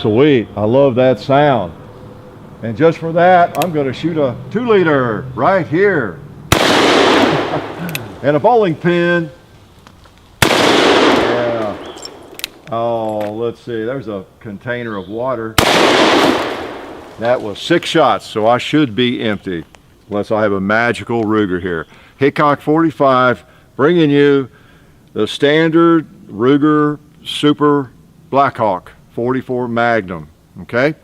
Sweet, I love that sound. And just for that, I'm gonna shoot a 2-liter right here. And a bowling pin. Yeah. Oh, let's see, there's a container of water. That was 6 shots, so I should be empty, unless I have a magical Ruger here. Hickok 45, bringing you the standard Ruger Super Blackhawk 44 Magnum, okay?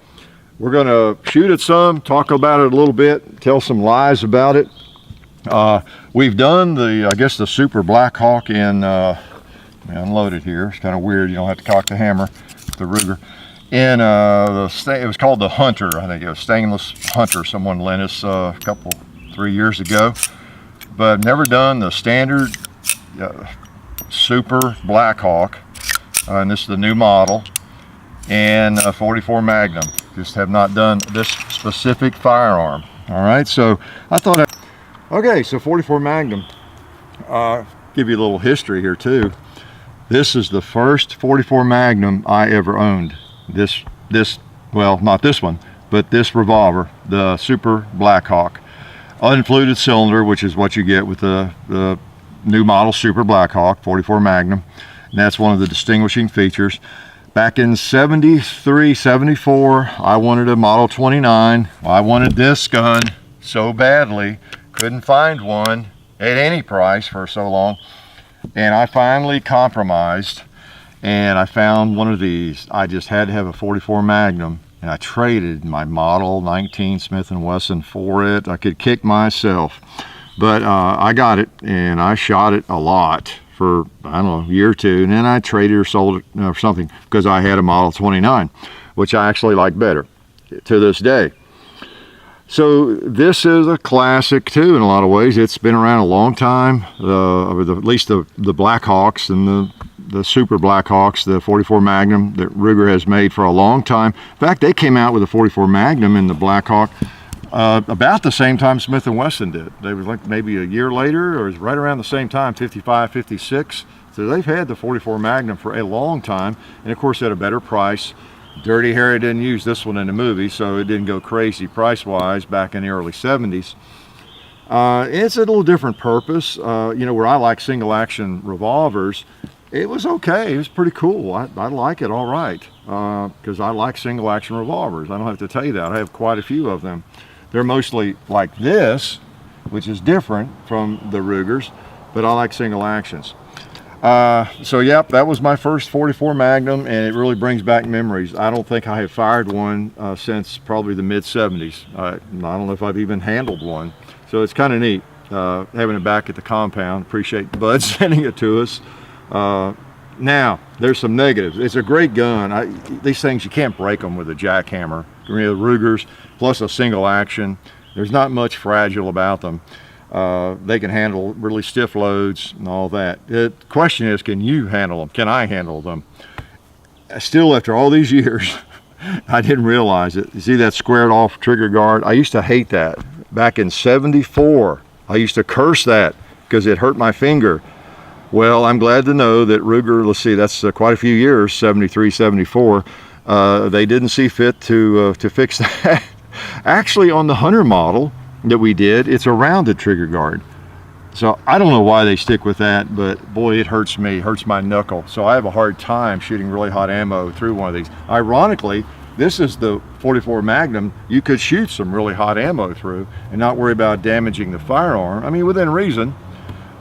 We're gonna shoot it some, talk about it a little bit, tell some lies about it. We've done the, I guess the Super Blackhawk in, unload it here, it's kind of weird, you don't have to cock the hammer, the Ruger. In it was called the Hunter, I think it was stainless Hunter, someone lent us a couple, 3 years ago. But I've never done the standard Super Blackhawk, and this is the new model, and a 44 Magnum. Just have not done this specific firearm. All right, so I thought, okay, so 44 Magnum. Give you a little history here too. This is the first 44 Magnum I ever owned. This, well, not this one, but this revolver, the Super Blackhawk. Unfluted cylinder, which is what you get with the new model Super Blackhawk 44 Magnum, and that's one of the distinguishing features. Back in 73, 74, I wanted a Model 29. I wanted this gun so badly, couldn't find one at any price for so long, and I finally compromised, and I found one of these. I just had to have a 44 Magnum, and I traded my Model 19 Smith & Wesson for it. I could kick myself, but I got it, and I shot it a lot for, I don't know, a year or two, and then I traded or sold it or something because I had a Model 29, which I actually like better to this day. So this is a classic too in a lot of ways. It's been around a long time, at least the Blackhawks and the Super Blackhawks, the 44 Magnum that Ruger has made for a long time. In fact, they came out with a 44 Magnum in the Blackhawk about the same time Smith & Wesson did. They was like maybe a year later, or it was right around the same time, 55, 56. So they've had the 44 Magnum for a long time, and of course at a better price. Dirty Harry didn't use this one in the movie, so it didn't go crazy price-wise back in the early 70s. It's a little different purpose. You know, where I like single-action revolvers, it was okay. It was pretty cool. I like it all right, because I like single-action revolvers. I don't have to tell you that. I have quite a few of them. They're mostly like this, which is different from the Rugers, but I like single actions. So yep, that was my first 44 Magnum, and it really brings back memories. I don't think I have fired one since probably the mid-70s. I don't know if I've even handled one. So it's kind of neat having it back at the compound. Appreciate Bud sending it to us. Now, there's some negatives. It's a great gun. These things, you can't break them with a jackhammer. You know, Rugers, plus a single action. There's not much fragile about them. They can handle really stiff loads and all that. The question is, can you handle them? Can I handle them? Still, after all these years, I didn't realize it. You see that squared off trigger guard? I used to hate that. Back in 74, I used to curse that because it hurt my finger. Well, I'm glad to know that Ruger, let's see, that's quite a few years, 73, 74, they didn't see fit to fix that. Actually, on the Hunter model that we did, it's a rounded trigger guard. So I don't know why they stick with that, but boy, it hurts me, hurts my knuckle. So I have a hard time shooting really hot ammo through one of these. Ironically, this is the 44 Magnum you could shoot some really hot ammo through and not worry about damaging the firearm. I mean, within reason.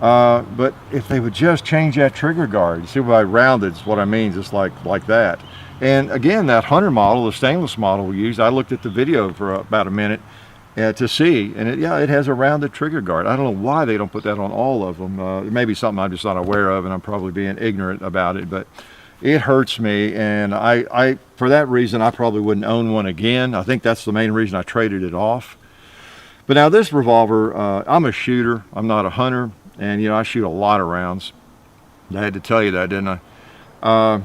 But if they would just change that trigger guard, you see what I rounded is what I mean, just like that. And again, that Hunter model, the stainless model we used, I looked at the video for about a minute to see, and it has a rounded trigger guard. I don't know why they don't put that on all of them. It may be something I'm just not aware of, and I'm probably being ignorant about it, but it hurts me, and I for that reason, I probably wouldn't own one again. I think that's the main reason I traded it off. But now this revolver, I'm a shooter, I'm not a hunter. And you know, I shoot a lot of rounds. I had to tell you that, didn't I?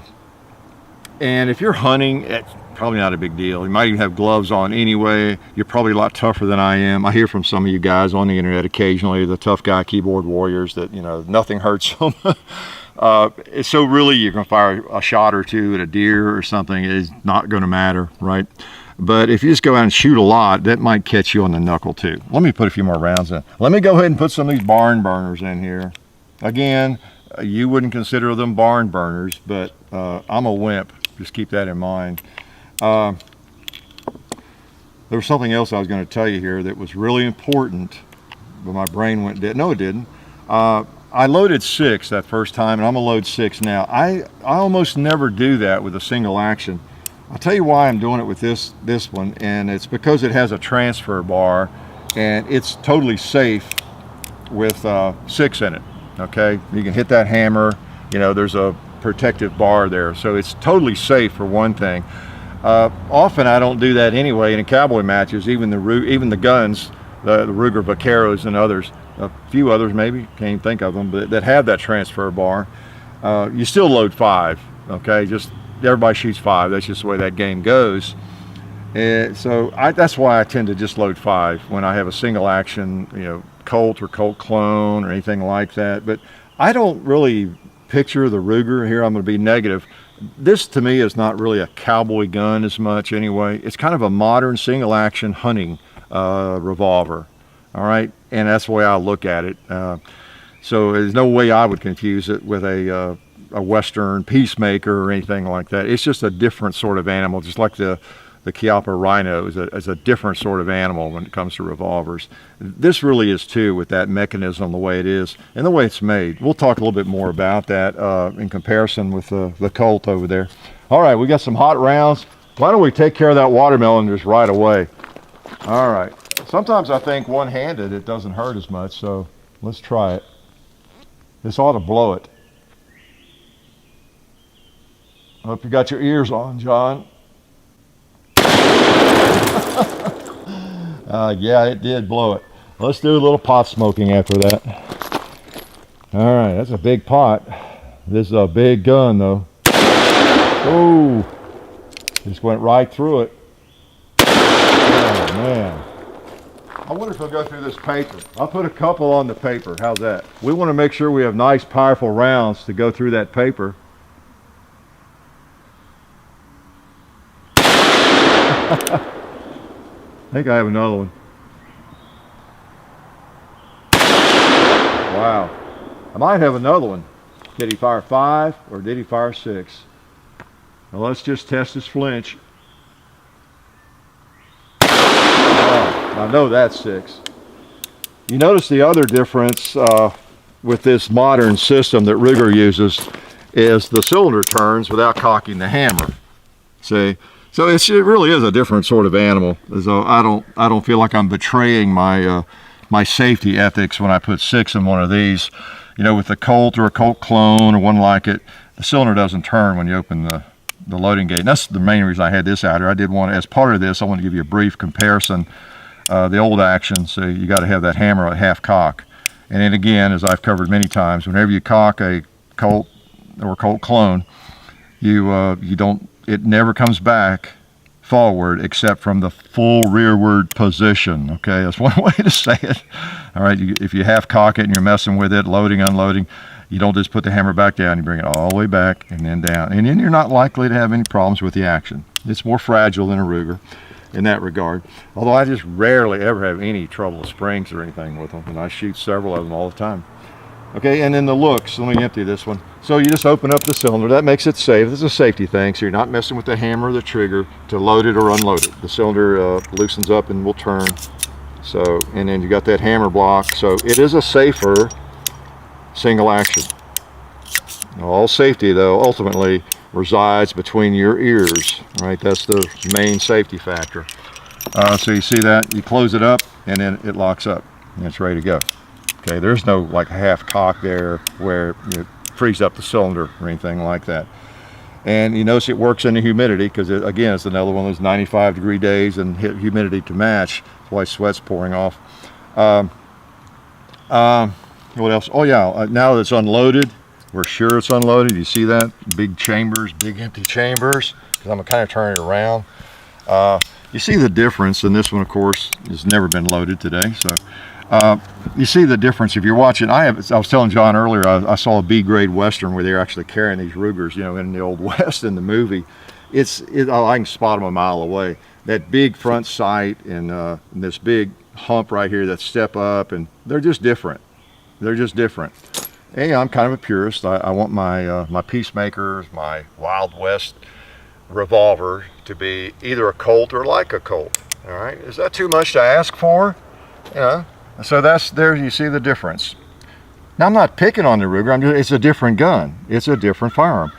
And if you're hunting, it's probably not a big deal. You might even have gloves on anyway. You're probably a lot tougher than I am. I hear from some of you guys on the internet occasionally, the tough guy keyboard warriors, that, you know, nothing hurts them. So really you're going to fire a shot or two at a deer or something is not going to matter, right? But if you just go out and shoot a lot, that might catch you on the knuckle too. Let me put a few more rounds in. Let me go ahead and put some of these barn burners in here. Again, you wouldn't consider them barn burners, but I'm a wimp. Just keep that in mind. There was something else I was going to tell you here that was really important, but my brain went dead. No, it didn't. I loaded 6 that first time, and I'm gonna load 6 now. I almost never do that with a single action. I'll tell you why I'm doing it with this one, and it's because it has a transfer bar, and it's totally safe with 6 in it. Okay, you can hit that hammer. You know, there's a protective bar there, so it's totally safe for one thing. Often I don't do that anyway. In cowboy matches, even the guns, the Ruger Vaqueros and others, a few others maybe, can't even think of them, but that have that transfer bar, you still load 5. Okay, just everybody shoots 5. That's just the way that game goes. So that's why I tend to just load 5 when I have a single action, you know, Colt or Colt clone or anything like that. But I don't really picture the Ruger here. I'm going to be negative. This to me is not really a cowboy gun as much anyway. It's kind of a modern single action hunting revolver. All right, and that's the way I look at it. So there's no way I would confuse it with a Western Peacemaker or anything like that. It's just a different sort of animal, just like the Chiappa Rhino is a different sort of animal when it comes to revolvers. This really is too, with that mechanism the way it is and the way it's made. We'll talk a little bit more about that in comparison with the Colt over there. All right, we got some hot rounds. Why don't we take care of that watermelon just right away? All right. Sometimes I think one-handed it doesn't hurt as much, so let's try it. This ought to blow it. I hope you got your ears on, John. Yeah, it did blow it. Let's do a little pot smoking after that. All right, that's a big pot. This is a big gun, though. Oh, just went right through it. Oh, man. I wonder if I'll go through this paper. I'll put a couple on the paper. How's that? We want to make sure we have nice, powerful rounds to go through that paper. I think I have another one. Wow. I might have another one. Did he fire 5 or did he fire 6? Now let's just test his flinch. I know that's 6. You notice the other difference with this modern system that Ruger uses is the cylinder turns without cocking the hammer. See, so it really is a different sort of animal. So I don't feel like I'm betraying my my safety ethics when I put 6 in one of these. You know, with the Colt or a Colt clone or one like it, the cylinder doesn't turn when you open the loading gate. And that's the main reason I had this out here. I did want, as part of this, I want to give you a brief comparison. The old action, so you got to have that hammer at half cock. And then again, as I've covered many times, whenever you cock a Colt or Colt clone, you don't, it never comes back forward except from the full rearward position. Okay, that's one way to say it. All right, if you half cock it and you're messing with it, loading, unloading, you don't just put the hammer back down, you bring it all the way back and then down. And then you're not likely to have any problems with the action. It's more fragile than a Ruger in that regard. Although I just rarely ever have any trouble with springs or anything with them, and I shoot several of them all the time. Okay, and then the looks, let me empty this one. So you just open up the cylinder, that makes it safe. This is a safety thing, so you're not messing with the hammer or the trigger to load it or unload it. The cylinder loosens up and will turn. So, and then you got that hammer block, so it is a safer single action. All safety though ultimately resides between your ears, right? That's the main safety factor. So you see that, you close it up and then it locks up and it's ready to go. Okay, there's no like half cock there where you freeze up the cylinder or anything like that. And you notice it works in the humidity because again, it's another one of those 95-degree days and hit humidity to match. That's why sweat's pouring off. What else? Oh yeah, now that it's unloaded, we're sure it's unloaded. You see that? Big chambers, big empty chambers. Because I'm going to kind of turn it around. You see the difference, and this one, of course, has never been loaded today. So You see the difference if you're watching. I was telling John earlier, I saw a B grade Western where they're actually carrying these Rugers, you know, in the old West in the movie. I can spot them a mile away. That big front sight and this big hump right here, that step up, and they're just different. They're just different. And I'm kind of a purist. I want my my Peacemakers, my Wild West revolver to be either a Colt or like a Colt. All right, is that too much to ask for? You know, so that's there. You see the difference. Now I'm not picking on the Ruger. It's a different gun. It's a different firearm.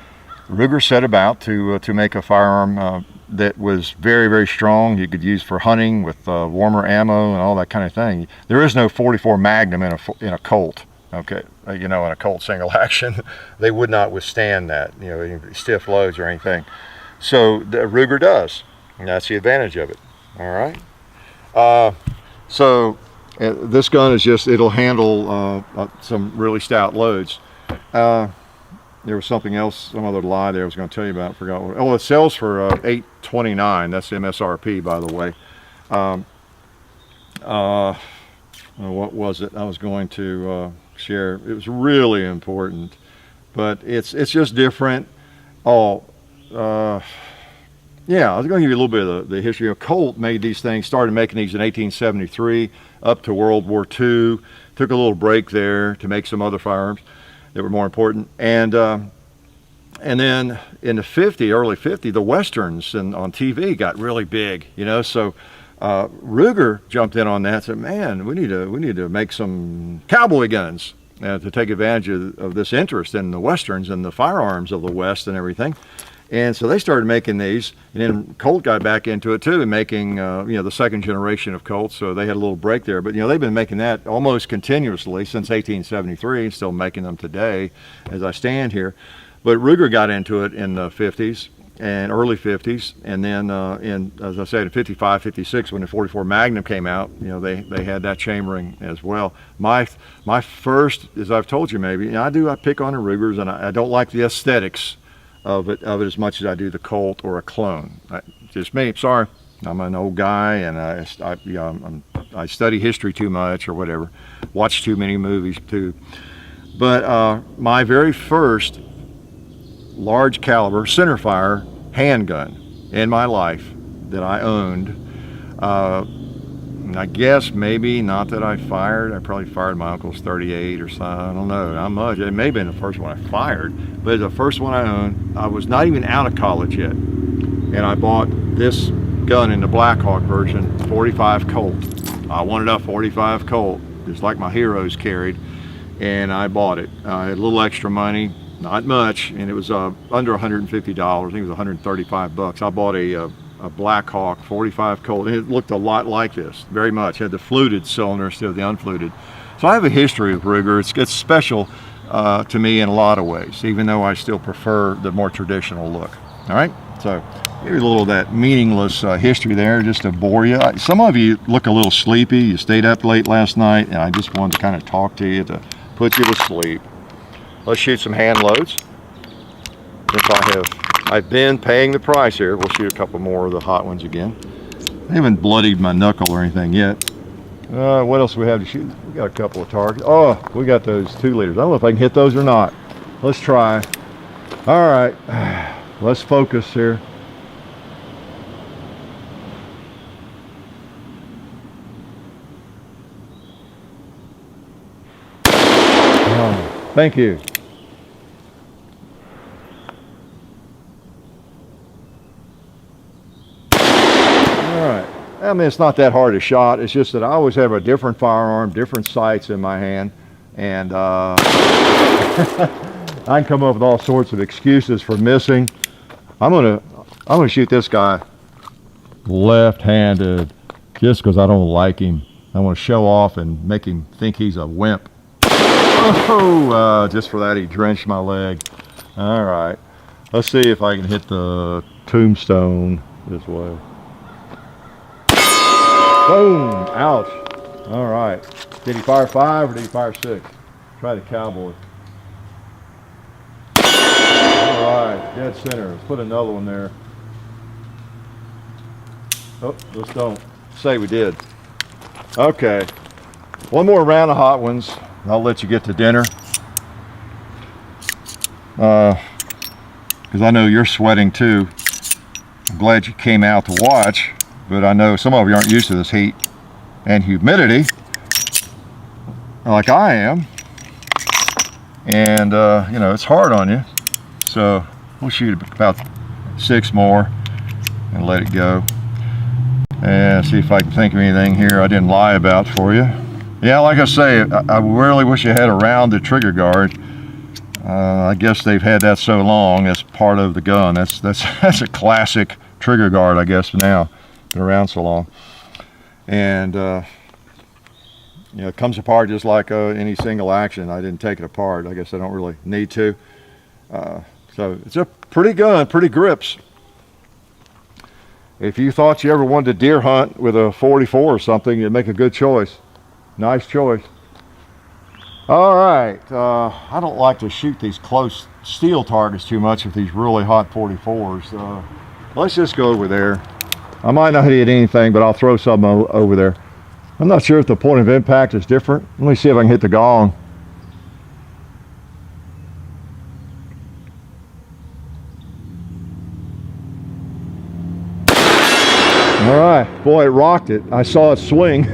Ruger set about to make a firearm that was very, very strong. You could use for hunting with warmer ammo and all that kind of thing. There is no 44 Magnum in a Colt. Okay, you know, in a Colt single action, they would not withstand that, you know, stiff loads or anything. So the Ruger does, and that's the advantage of it. All right. This gun is just, it'll handle some really stout loads. There was something else, some other lie there I was going to tell you about. I forgot what. Oh, it sells for $829. That's MSRP, by the way. What was it? I was going to share. It was really important, but it's just different. Yeah, I was going to give you a little bit of the history. Colt made these things, started making these in 1873 up to World War II. Took a little break there to make some other firearms that were more important. And then in the early 50s, the Westerns on TV got really big, you know, so Ruger jumped in on that and said, man, we need to make some cowboy guns to take advantage of this interest in the Westerns and the firearms of the West and everything. And so they started making these, and then Colt got back into it too, and making you know, the second generation of Colts. So they had a little break there, but you know, they've been making that almost continuously since 1873, still making them today as I stand here. But Ruger got into it in the 50s and early 50s, and then as I said, in 55, 56, when the 44 Magnum came out, you know, they had that chambering as well. My first, as I've told you maybe, you know, I pick on the Rugers, and I don't like the aesthetics of it as much as I do the Colt or a clone. Just me, sorry. I'm an old guy, and I study history too much or whatever. Watch too many movies too. But my very first large caliber centerfire handgun in my life that I owned, I guess maybe not that I probably fired my uncle's 38 or something, I don't know, not much. It may have been the first one I fired, but the first one I owned. I was not even out of college yet, and I bought this gun in the Blackhawk version, 45 Colt. I wanted a 45 Colt, just like my heroes carried, and I bought it. I had a little extra money, not much, and it was under $150. I think it was 135 bucks. I bought a Blackhawk 45 Colt, and it looked a lot like this, very much. It had the fluted cylinder instead of the unfluted. So I have a history with Ruger. It's special to me in a lot of ways, even though I still prefer the more traditional look. All right, so here's a little of that meaningless history there, just to bore you. Some of you look a little sleepy. You stayed up late last night, and I just wanted to kind of talk to you to put you to sleep. Let's shoot some hand loads. I've been paying the price here. We'll shoot a couple more of the hot ones again. I haven't bloodied my knuckle or anything yet. What else do we have to shoot? We got a couple of targets. Oh, we got those 2 liters. I don't know if I can hit those or not. Let's try. All right, let's focus here. Oh, thank you. I mean, it's not that hard a shot. It's just that I always have a different firearm, different sights in my hand, and I can come up with all sorts of excuses for missing. I'm gonna shoot this guy left-handed just because I don't like him. I want to show off and make him think he's a wimp. Oh, just for that he drenched my leg. All right, let's see if I can hit the tombstone this way. Boom! Ouch! All right. Did he fire 5 or did he fire 6? Try the cowboy. All right, dead center. Let's put another one there. Oh, let's don't say we did. Okay. One more round of hot ones. I'll let you get to dinner. Because I know you're sweating too. I'm glad you came out to watch, but I know some of you aren't used to this heat and humidity like I am. And you know, it's hard on you. So we'll shoot about 6 more and let it go. And see if I can think of anything here I didn't lie about for you. Yeah, like I say, I really wish I had a rounded trigger guard. I guess they've had that so long. That's part of the gun. That's a classic trigger guard, I guess, now. Been around so long. And you know, it comes apart just like any single action. I didn't take it apart. I guess I don't really need to. So it's a pretty gun, pretty grips. If you thought you ever wanted to deer hunt with a 44 or something, you'd make a good choice. Nice choice. All right, I don't like to shoot these close steel targets too much with these really hot 44s. Let's just go over there. I might not hit anything, but I'll throw something over there. I'm not sure if the point of impact is different. Let me see if I can hit the gong. All right, boy, it rocked it. I saw it swing.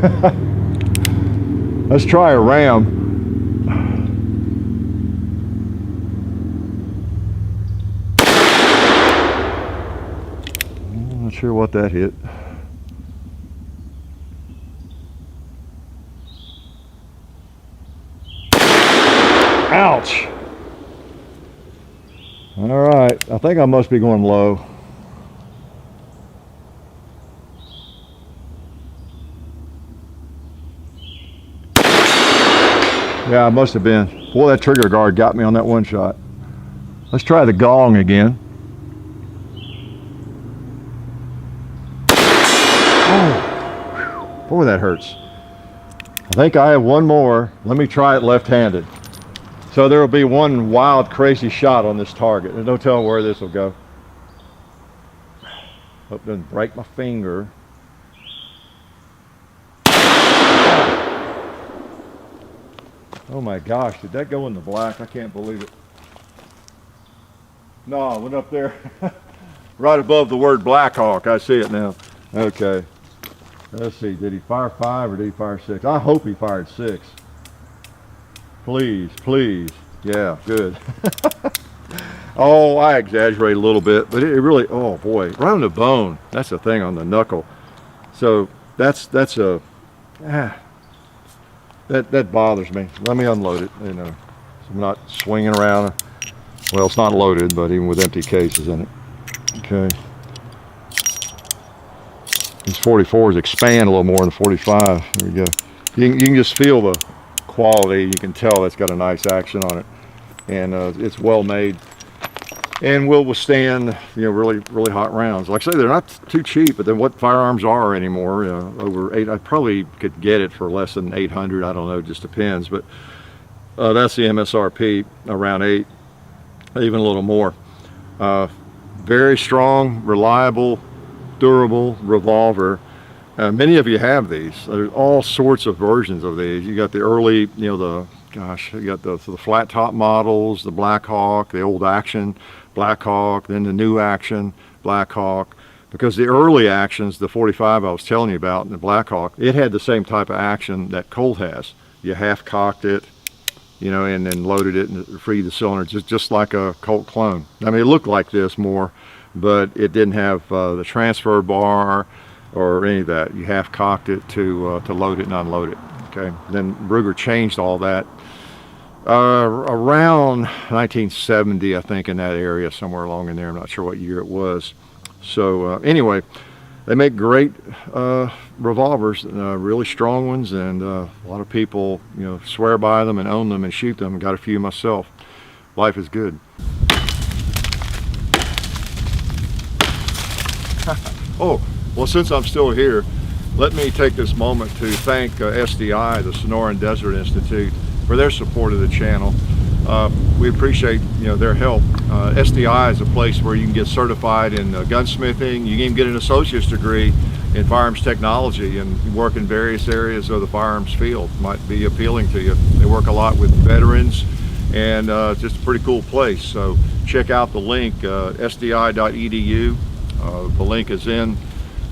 Let's try a ram. I'm not sure what that hit. Ouch. All right, I think I must be going low. Yeah, I must have been. Boy, that trigger guard got me on that one shot. Let's try the gong again. Oh, boy, that hurts. I think I have one more. Let me try it left-handed. So there will be one wild, crazy shot on this target. There's no telling where this will go. Hope it doesn't break my finger. Oh my gosh, did that go in the black? I can't believe it. No, it went up there. Right above the word Blackhawk. I see it now. Okay. Let's see, did he fire 5 or did he fire 6? I hope he fired 6. Please, please. Yeah, good. Oh, I exaggerated a little bit, but it really, oh boy, right on the bone. That's the thing on the knuckle. So that's a, that bothers me. Let me unload it, you know. So I'm not swinging around. Well, it's not loaded, but even with empty cases in it. Okay. These 44s expand a little more than the 45. There we go. You can just feel the quality. You can tell that's got a nice action on it. And it's well made. And will withstand, you know, really hot rounds. Like I say, they're not too cheap, but then what firearms are anymore, over 8, I probably could get it for less than 800. I don't know, it just depends. But that's the MSRP, around 8, even a little more. Very strong, reliable, durable revolver. Many of you have these. There's all sorts of versions of these. You got the early, you know, you got the flat top models, the Blackhawk, the old action Blackhawk, then the new action Blackhawk. Because the early actions, the 45 I was telling you about, and the Blackhawk, it had the same type of action that Colt has. You half cocked it, you know, and then loaded it and freed the cylinder, just like a Colt clone. I mean, it looked like this more, but it didn't have the transfer bar or any of that. You half cocked it to load it and unload it. Okay. Then Ruger changed all that around 1970, I think, in that area, somewhere along in there. I'm not sure what year it was. So anyway, they make great revolvers, really strong ones, and a lot of people, you know, swear by them and own them and shoot them. Got a few myself. Life is good. Oh, well, since I'm still here, let me take this moment to thank SDI, the Sonoran Desert Institute, for their support of the channel. We appreciate, you know, their help. SDI is a place where you can get certified in gunsmithing. You can even get an associate's degree in firearms technology and work in various areas of the firearms field. Might be appealing to you. They work a lot with veterans, and just a pretty cool place. So check out the link, sdi.edu. The link is in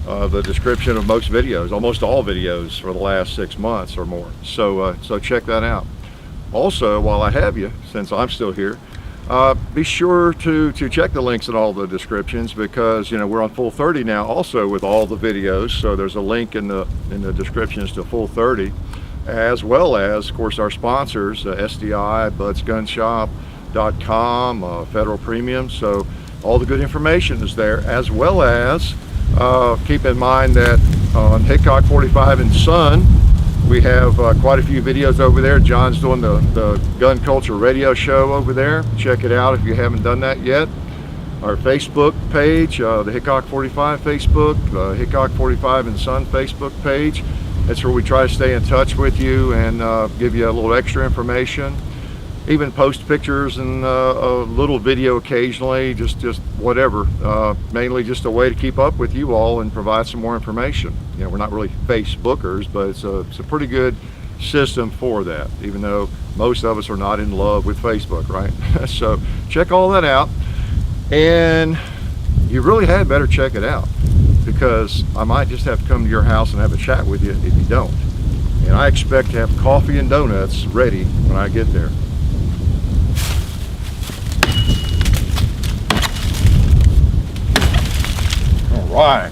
the description of most videos, almost all videos for the last 6 months or more. So check that out. Also, while I have you, since I'm still here, be sure to check the links in all the descriptions, because we're on Full 30 now also with all the videos. So there's a link in the descriptions to Full 30, as well as, of course, our sponsors, SDI, budsgunshop.com, Federal Premium. So all the good information is there, as well as keep in mind that on Hickok 45 and Son, we have quite a few videos over there. John's doing the gun culture radio show over there. Check it out if you haven't done that yet. Our Facebook page, the Hickok 45 Facebook, the Hickok 45 and Son Facebook page. That's where we try to stay in touch with you and give you a little extra information. Even post pictures and a little video occasionally, just whatever. Mainly just a way to keep up with you all and provide some more information. We're not really Facebookers, but it's a pretty good system for that, even though most of us are not in love with Facebook, right? So check all that out, and you really had better check it out, because I might just have to come to your house and have a chat with you if you don't. And I expect to have coffee and donuts ready when I get there. All right.